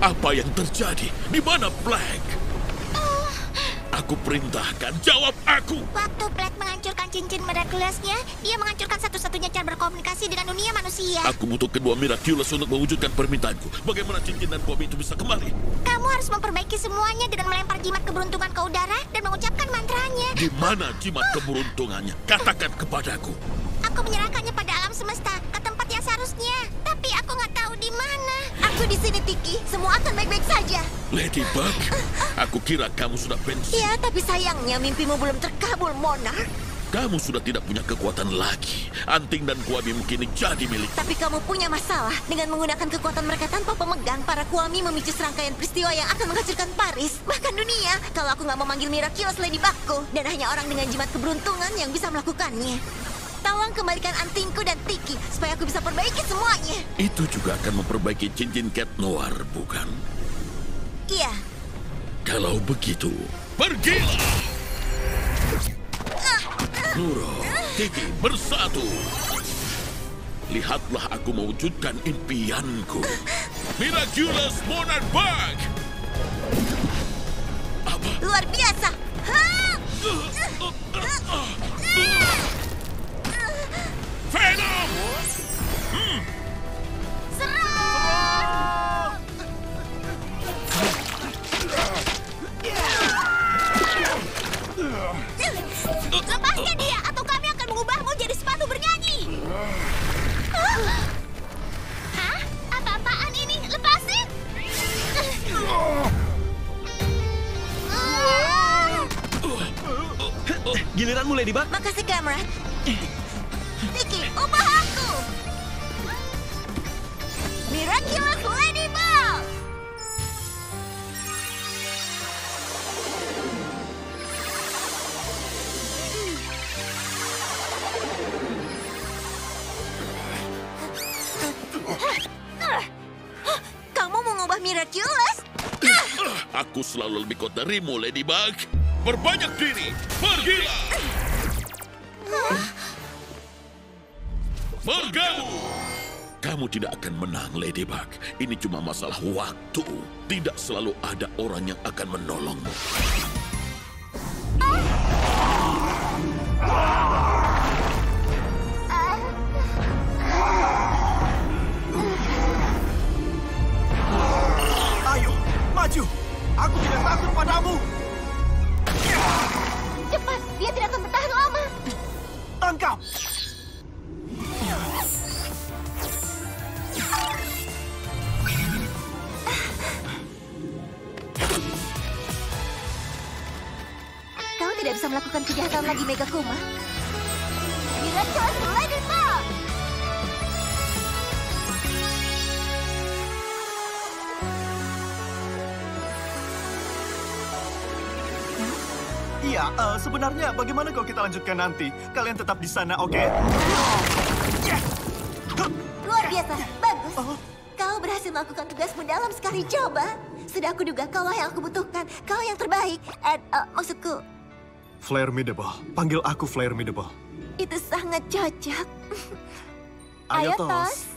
Apa yang terjadi? Di mana Black? Aku perintahkan, jawab aku! Waktu Black menghancurkan cincin miraculousnya, dia menghancurkan satu-satunya cara berkomunikasi dengan dunia manusia. Aku butuh kedua miraculous untuk mewujudkan permintaanku. Bagaimana cincin dan kuami itu bisa kembali? Kamu harus memperbaiki semuanya dengan melempar jimat keberuntungan ke udara dan mengucapkan mantranya. Di mana jimat keberuntungannya? Katakan kepadaku. Aku menyerahkannya pada alam semesta, ke tempat yang seharusnya. Tapi aku nggak tahu di mana. Aku di sini, Tiki. Semua akan baik-baik saja. Ladybug, aku kira kamu sudah pensiun. Ya, tapi sayangnya mimpimu belum terkabul, Monarch. Kamu sudah tidak punya kekuatan lagi. Anting dan kuami mungkin jadi milik. Tapi kamu punya masalah. Dengan menggunakan kekuatan mereka tanpa pemegang, para kuami memicu serangkaian peristiwa yang akan menghancurkan Paris, bahkan dunia. Kalau aku nggak memanggil Miraculous Ladybugku, dan hanya orang dengan jimat keberuntungan yang bisa melakukannya. Tolong kembalikan antingku dan Tiki, supaya aku bisa perbaiki semuanya. Itu juga akan memperbaiki cincin Cat Noir, bukan? Iya. Kalau begitu, pergilah! Nuro, Tiki, bersatu! Lihatlah aku mewujudkan impianku. Miraculous Monarch Bug! Apa? Luar biasa! Venom! Lepaskan dia, atau kami akan mengubahmu jadi sepatu bernyanyi. Hah? Apa-apaan ini? Lepasin! Giliranmu, Ladybug. Makasih, Cameron. Tiki, ubah aku! Miraculous Ladybug! Kamu mau ngubah Miraculous? Aku selalu lebih kuat darimu, Ladybug. Perbanyak diri, pergilah! Bergabung! Kamu tidak akan menang, Ladybug. Ini cuma masalah waktu. Tidak selalu ada orang yang akan menolongmu. Ayo, maju. Aku tidak takut padamu. Cepat, dia tidak akan bertahan lama. Tangkap. Kau tidak bisa melakukan kejahatan lagi, Megakuma. Miraculous Ladybug! Iya, sebenarnya bagaimana kalau kita lanjutkan nanti? Kalian tetap di sana, oke? Luar biasa, bagus. Kau berhasil melakukan tugasmu dalam sekali coba. Sudah aku duga kaulah yang aku butuhkan. Kau yang terbaik. Maksudku, Formidable. Panggil aku Formidable. itu sangat cocok. Ayo, Tos.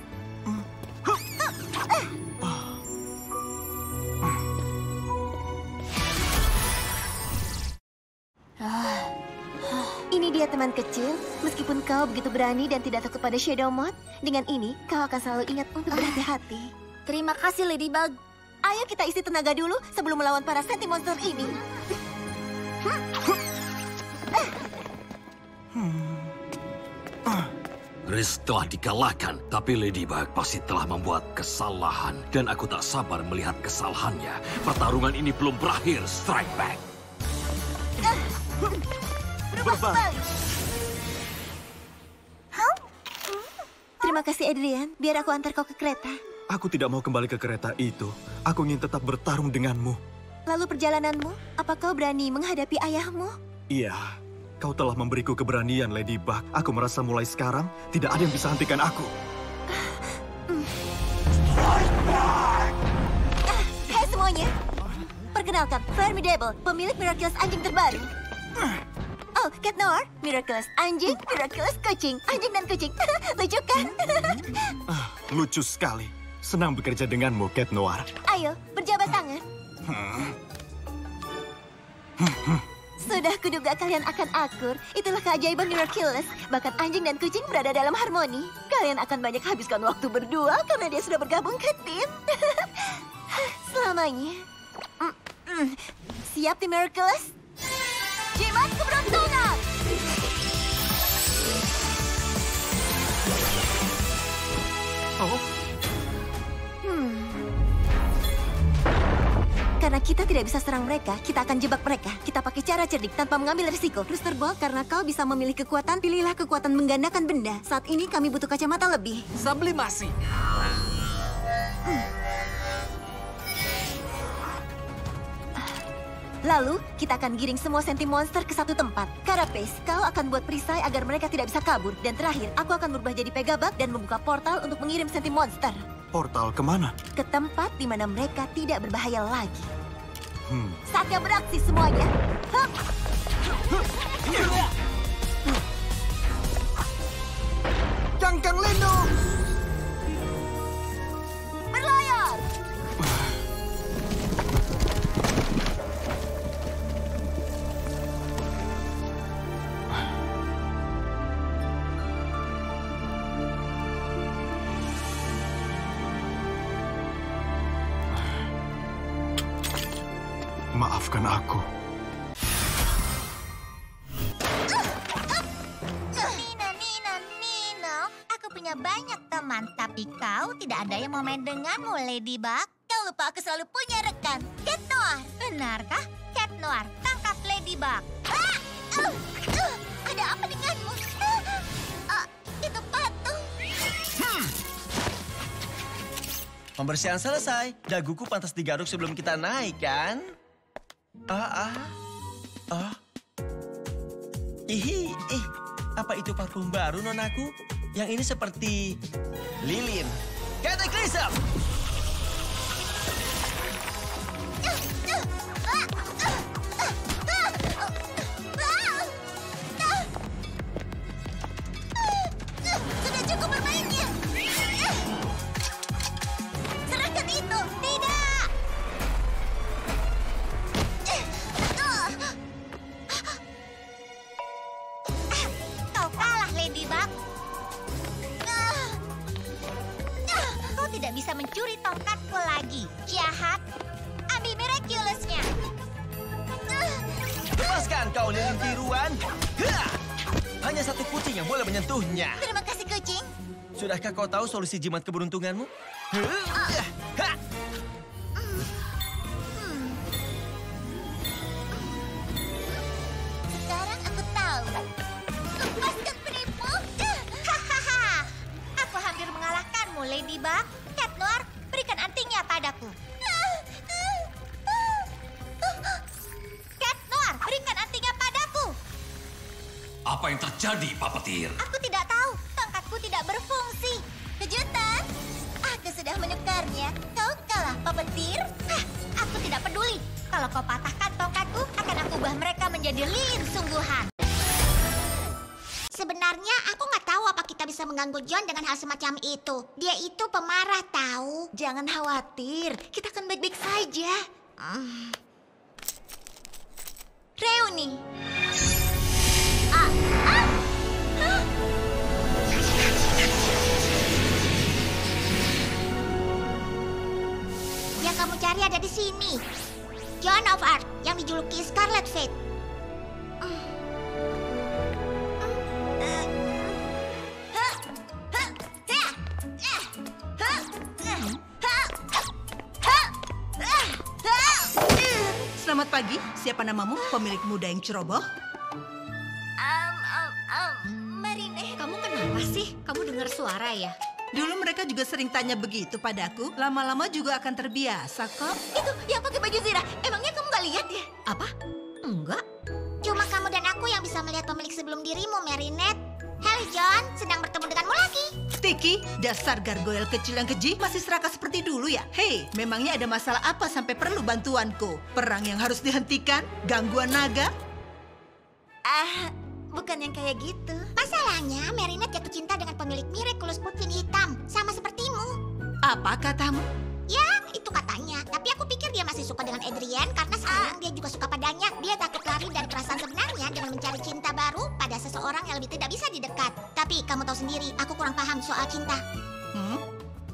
Ini dia teman kecil. Meskipun kau begitu berani dan tidak takut pada Shadow Mode, dengan ini kau akan selalu ingat untuk berhati-hati. Terima kasih, Ladybug. Ayo kita isi tenaga dulu sebelum melawan para Senti Monster ini. Riz telah dikalahkan, tapi Ladybug pasti telah membuat kesalahan. Dan aku tak sabar melihat kesalahannya. Pertarungan ini belum berakhir, Strike Back. Berbalik. Terima kasih, Adrian. Biar aku antar kau ke kereta. Aku tidak mau kembali ke kereta itu. Aku ingin tetap bertarung denganmu. Lalu perjalananmu, apa kau berani menghadapi ayahmu? Iya, kau telah memberiku keberanian, Ladybug. Aku merasa mulai sekarang tidak ada yang bisa hentikan aku. Hai semuanya. Perkenalkan, Formidable, pemilik Miraculous anjing terbaru. Oh, Cat Noir, Miraculous anjing, Miraculous kucing. Anjing dan kucing. Lucu kan? Lucu sekali. Senang bekerja denganmu, Cat Noir. Ayo, berjabat tangan. Sudah kuduga kalian akan akur. Itulah keajaiban Miraculous. Bahkan anjing dan kucing berada dalam harmoni. Kalian akan banyak habiskan waktu berdua karena dia sudah bergabung ke tim. Selamanya. Siap, tim Miraculous? Jimat keberuntungan! Oh, Karena kita tidak bisa serang mereka, kita akan jebak mereka. Kita pakai cara cerdik tanpa mengambil risiko. Rooster Ball, karena kau bisa memilih kekuatan, pilihlah kekuatan menggandakan benda. Saat ini kami butuh kacamata lebih. Sublimasi. Lalu, kita akan giring semua senti monster ke satu tempat. Carapace, kau akan buat perisai agar mereka tidak bisa kabur. Dan terakhir, aku akan berubah jadi Pegabug dan membuka portal untuk mengirim senti monster. portal kemana? Ke tempat di mana mereka tidak berbahaya lagi. Saatnya beraksi semuanya. Hup! Cangkang lindung. Berlayar! Maafkan aku. Nino. Aku punya banyak teman, tapi kau tidak ada yang mau main denganmu, Ladybug. Kau lupa aku selalu punya rekan. Cat Noir. Benarkah? Cat Noir, tangkap Ladybug. Ada apa denganmu? Itu patung. Pembersihan selesai. Daguku pantas digaruk sebelum kita naik, kan? Apa itu parfum baru, nonaku? Yang ini seperti lilin. Cataclysm! Sudah cukup bermainnya. Serahkan itu. Tidak! Kau kalah, Ladybug. Kau tidak bisa mencuri tongkatku lagi. Jahat. Ambil Miraculous-nya. Lepaskan kau lilin tiruan. Hanya satu kucing yang boleh menyentuhnya. Terima kasih, kucing. Sudahkah kau tahu solusi jimat keberuntunganmu? Sekarang aku tahu. Lepaskan penipu. Hahaha. Aku hampir mengalahkanmu, Ladybug. Cat Noir, berikan antingnya padaku. Cat Noir, berikan antingnya padaku. Apa yang terjadi, Pak Petir? Aku tidak tahu. Tongkatku tidak berfungsi. Kejutan. Aku sudah menukarnya. Kau kalah, Pak Petir. Aku tidak peduli. Kalau kau patahkan tongkatku, akan aku ubah mereka menjadi lilin sungguhan. Sebenarnya aku nggak tahu apa kita bisa mengganggu John dengan hal semacam itu. Dia itu pemarah tahu. Jangan khawatir. Kita akan baik-baik saja. Reuni. Yang kamu cari ada di sini. John of Earth yang dijuluki Scarlet Fate. Selamat pagi, siapa namamu? Pemilik muda yang ceroboh? Marine. Kamu kenapa sih? Kamu dengar suara ya? Dulu mereka juga sering tanya begitu padaku. Lama-lama juga akan terbiasa kok. Itu yang pakai baju zirah. Emangnya kamu gak lihat ya? Apa? Enggak. Cuma kamu dan aku yang bisa melihat pemilik sebelum dirimu, Marinette. Halo John, sedang bertemu denganmu lagi. Tiki, dasar gargoyle kecil yang keji, masih serakah seperti dulu ya? Hei, memangnya ada masalah apa sampai perlu bantuanku? Perang yang harus dihentikan? Gangguan naga? Bukan yang kayak gitu. Masalahnya, Marinette jatuh cinta dengan pemilik Miraculous Pumpkin hitam, sama sepertimu. Apa katamu? Ya, itu katanya. Tapi aku pikir dia masih suka dengan Adrian karena sekarang dia juga suka padanya. Dia takut lari dari perasaan sebenarnya dengan mencari cinta baru pada seseorang yang lebih tidak bisa didekat. Tapi kamu tahu sendiri, aku kurang paham soal cinta.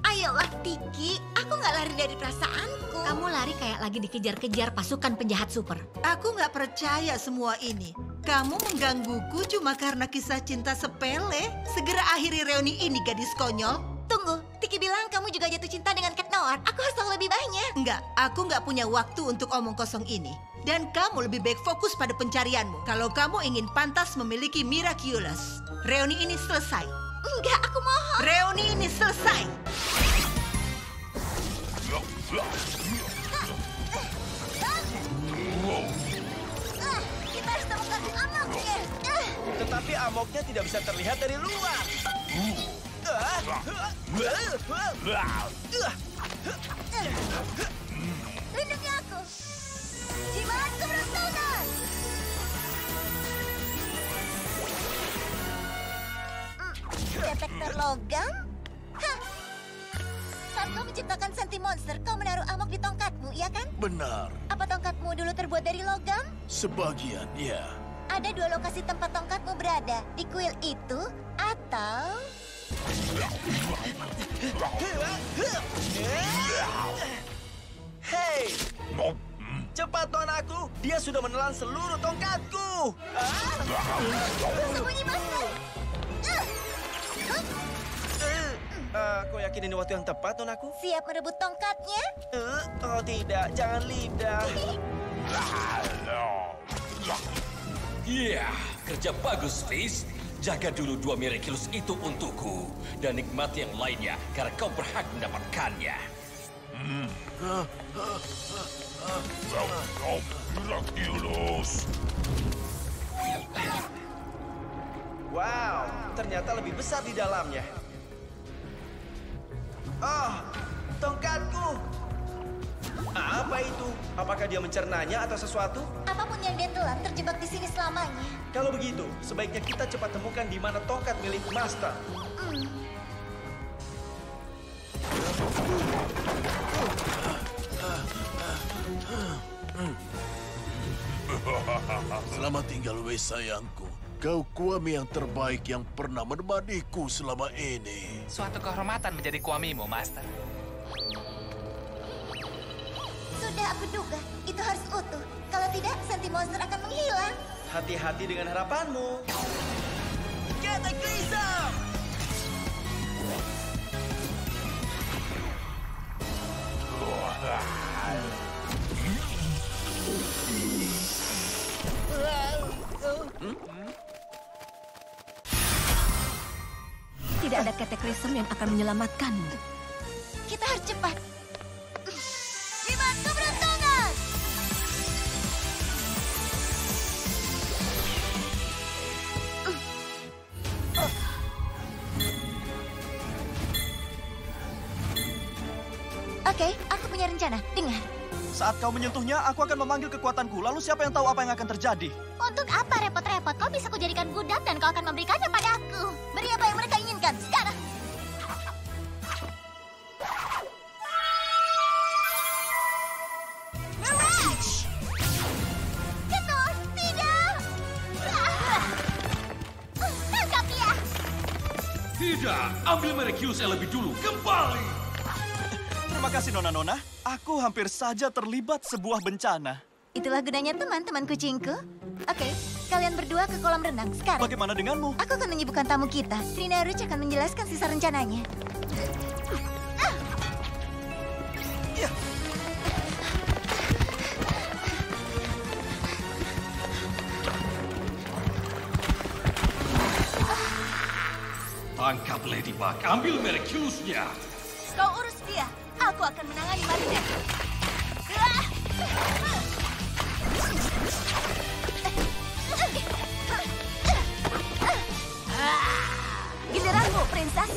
Ayolah, Tiki. Aku nggak lari dari perasaanku. Kamu lari kayak lagi dikejar-kejar pasukan penjahat super. Aku nggak percaya semua ini. Kamu menggangguku cuma karena kisah cinta sepele. Segera akhiri reuni ini, gadis konyol. Tunggu, Tiki bilang kamu juga jatuh cinta dengan Cat Noir. Aku harus tahu lebih banyak. Enggak, aku nggak punya waktu untuk omong kosong ini. Dan kamu lebih baik fokus pada pencarianmu. Kalau kamu ingin pantas memiliki Miraculous. Reuni ini selesai. Enggak, aku mohon. Reuni ini selesai. Kita harus temukan amoknya. Tetapi amoknya tidak bisa terlihat dari luar. Lindungi aku. Jimat keberuntungan. Detektor logam? Hah. Saat kau menciptakan Senti Monster, kau menaruh amok di tongkatmu, iya kan? Benar, Apa tongkatmu dulu terbuat dari logam? sebagian ya. Ada 2 lokasi tempat tongkatmu berada. Di kuil itu atau... Hei! Cepat, Tuan aku. Dia sudah menelan seluruh tongkatku. Sembunyi, Master. Kau yakin ini waktu yang tepat, Tuan aku? Siap merebut tongkatnya? Oh tidak, jangan lidah. Iya, kerja bagus, Fizz. Jaga dulu 2 Miraculous itu untukku. Dan nikmati yang lainnya, karena kau berhak mendapatkannya. Miraculous. Wow, ternyata lebih besar di dalamnya. Oh, tongkatku. Apa itu? Apakah dia mencernanya atau sesuatu? Apapun yang dia telan terjebak di sini selamanya. Kalau begitu, sebaiknya kita cepat temukan di mana tongkat milik Master. Selamat tinggal, wes sayangku. Kau Kwami yang terbaik yang pernah menemaniku selama ini. Suatu kehormatan menjadi kuamimu, Master. Sudah aku duga, itu harus utuh. Kalau tidak, Senti Monster akan menghilang. Hati-hati dengan harapanmu. Cataclysm! Tidak ada Cataclysm yang akan menyelamatkanmu. Kita harus cepat. Jimat keberuntungan! Oke, aku punya rencana. Dengar. Saat kau menyentuhnya, aku akan memanggil kekuatanku. Lalu siapa yang tahu apa yang akan terjadi? Untuk apa repot-repot? Kau bisa kujadikan budak dan kau akan memberikannya padaku. Beri apa yang mereka inginkan sekarang. Mirage! Ketul, tidak! Tangkap dia! Tidak, ambil Miraculous yang lebih dulu. Kembali! Terima kasih, Nona-Nona. Aku hampir saja terlibat sebuah bencana. Itulah gunanya teman-teman kucingku. Oke, kalian berdua ke kolam renang sekarang. Bagaimana denganmu? Aku akan menyibukkan tamu kita. Trina Ruch akan menjelaskan sisa rencananya. Tangkap Ladybug, ambil Miraculous-nya. Kau urus dia. Aku akan menangani Marinette. Giliranmu, Princess.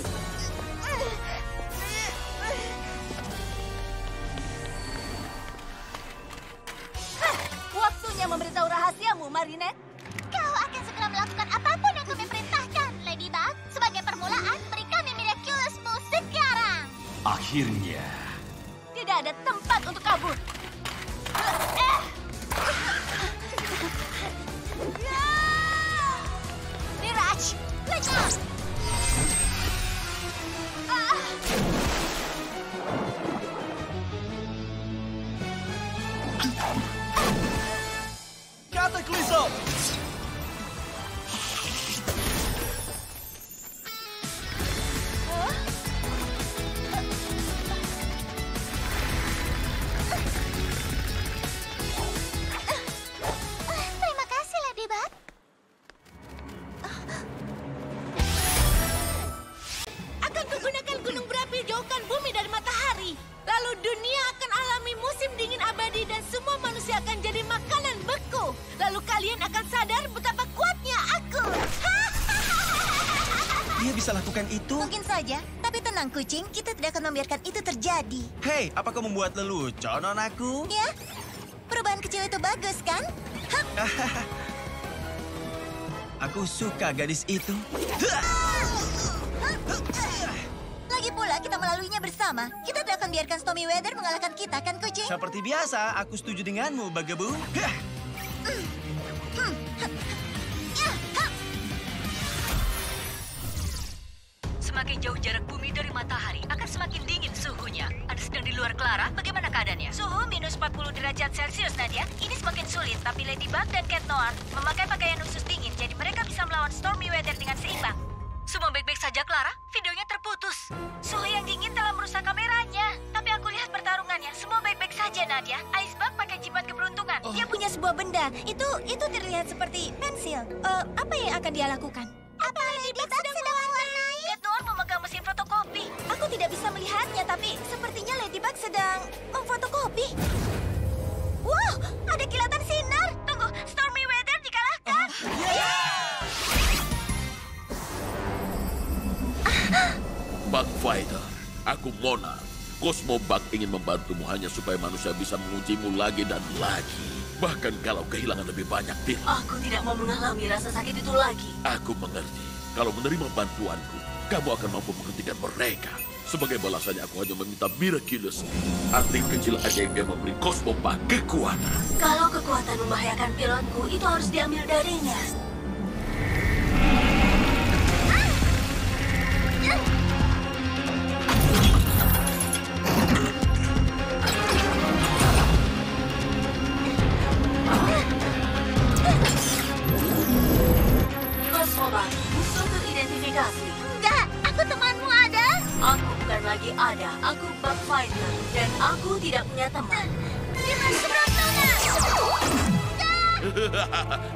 Waktunya memberitahu rahasiamu, Marinette. Kau akan segera melakukan apapun yang kami perintahkan, Ladybug. Sebagai permulaan, beri kami Miraculousmu sekarang. Akhirnya Akhirnya. Tidak ada tempat untuk kabur. Mirage, lenyap! Cataclysm! Terima kasih, Ladybug. Akan kugunakan gunung berapi jauhkan bumi dari matahari. Lalu dunia akan alami musim dingin abadi dan semua manusia akan jadi makanan beku. Lalu kalian akan sadar betapa kuatnya aku. Dia bisa lakukan itu? Mungkin saja, tapi tenang kucing, kita tidak akan membiarkan itu terjadi. Hei, apa kau membuat lelucon, nonaku? Ya, perubahan kecil itu bagus kan? Aku suka gadis itu. Lagi pula kita melaluinya bersama. Kita tidak akan biarkan Stormy Weather mengalahkan kita, kan kucing? Seperti biasa, aku setuju denganmu, Bugaboo. Semakin jauh jarak bumi dari matahari, akan semakin dingin suhunya. Anda sedang di luar Clara, bagaimana keadaannya? Suhu minus 40 derajat Celcius, Nadia. Ini semakin sulit, tapi Ladybug dan Cat Noir memakai pakaian khusus dingin, jadi mereka bisa melawan Stormy Weather dengan seimbang. Semua baik-baik saja, Clara. Videonya terputus. Suhu yang dingin telah merusak kameranya. Tapi aku lihat pertarungannya. Semua baik-baik saja, Nadia. Icebug pakai jimat keberuntungan. Dia punya sebuah benda. Itu terlihat seperti pensil. Apa yang akan dia lakukan? Apa Ladybug sedang mewarnai? Cat Noir memegang mesin fotokopi. Aku tidak bisa melihatnya, tapi sepertinya Ladybug sedang memfotokopi. Wow, ada kilatan sinar. Tunggu, Stormy Weather dikalahkan. Bug Fighter, aku Monarch. Cosmo Bug ingin membantumu hanya supaya manusia bisa mengujimu lagi dan lagi. Bahkan kalau kehilangan lebih banyak diri. Aku tidak mau mengalami rasa sakit itu lagi. Aku mengerti. Kalau menerima bantuanku, kamu akan mampu menghentikan mereka. Sebagai balasannya aku hanya meminta Miraculous, atlet kecil ajaib yang memberi Cosmo Bug kekuatan. Kalau kekuatan membahayakan pilotku, itu harus diambil darinya. Cosmo, musuh teridentifikasi. Enggak, aku temanmu ada. Aku bukan lagi ada, aku Bug Fighter. Dan aku tidak punya teman. Gimana keberuntungan?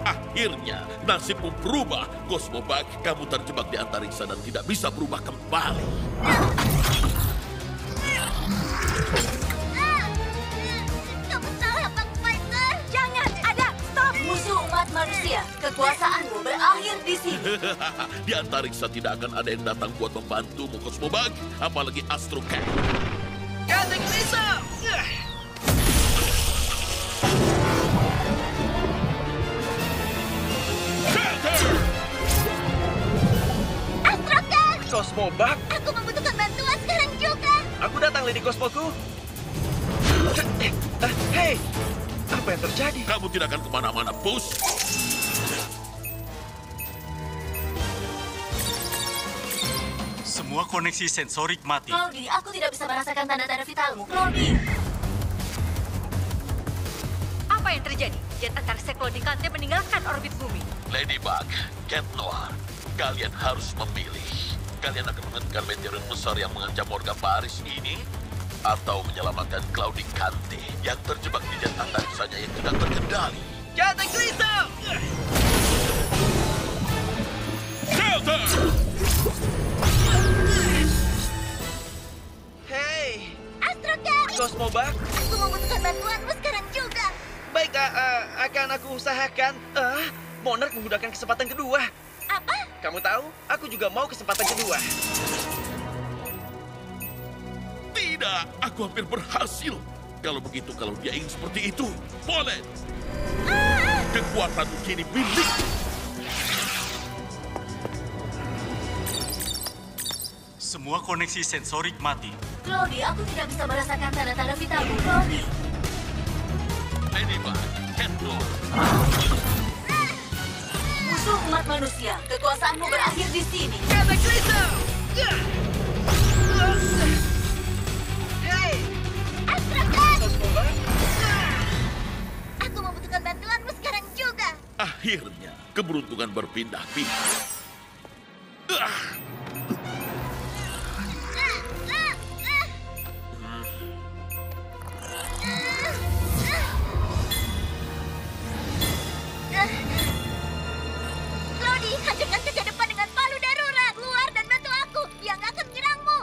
Akhirnya, nasibmu berubah. Cosmo Bug, kamu terjebak di antariksa dan tidak bisa berubah kembali. Kamu salah, Bug Fighter. Jangan, ada. Stop. Musuh umat manusia, kekuasaanmu berakhir di sini. Di antariksa tidak akan ada yang datang buat membantumu, Cosmo Bug. Apalagi Astro Cat. Cataclysm! Astro Cat! Cosmo Bug, Aku membutuhkan bantuan sekarang juga. aku datang, Lady Cosmoku. Hei, apa yang terjadi? Kamu tidak akan kemana-mana, Puss. Semua koneksi sensorik mati. Claudie, aku tidak bisa merasakan tanda-tanda vitalmu. Claudie! Apa yang terjadi? Jet antariksa Claudie Kante meninggalkan orbit bumi. Ladybug, Cat Noir, kalian harus memilih. Kalian akan menghentikan meteorit besar yang mengancam warga Paris ini, atau menyelamatkan Claudie Kante yang terjebak di jet antariksanya yang tidak terkendali. Cataclysm! Shelter! Hei, Astro Cat! Cosmo Bug. Aku membutuhkan bantuanmu sekarang juga. Baik, akan aku usahakan. Monarch menggunakan kesempatan kedua. Apa? Kamu tahu, aku juga mau kesempatan kedua. Tidak, aku hampir berhasil. Kalau begitu, kalau dia ingin seperti itu, boleh. Kekuatanmu kini milik. semua koneksi sensorik mati. Cloudy, aku tidak bisa merasakan tanda-tanda vitalmu, Cloudy. Ladybug, Cat Noir. Musuh umat manusia, kekuasaanmu berakhir di sini. Aku membutuhkan bantuanmu sekarang juga. Akhirnya, keberuntungan berpindah-pindah. Cloudy, hancurkan kaca depan dengan palu darurat. Keluar dan bantu aku yang akan menyerangmu.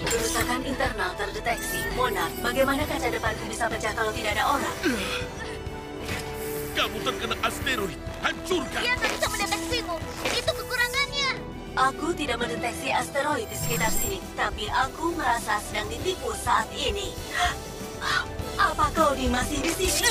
Kerusakan internal terdeteksi. Monarch, bagaimana kaca depanku bisa pecah kalau tidak ada orang? Kamu terkena asteroid. Hancurkan! Dia tak bisa mendeteksimu. Itu kekurangannya. Aku tidak mendeteksi asteroid di sekitar sini, tapi aku merasa sedang ditipu saat ini. Apa Cloudy masih di sini?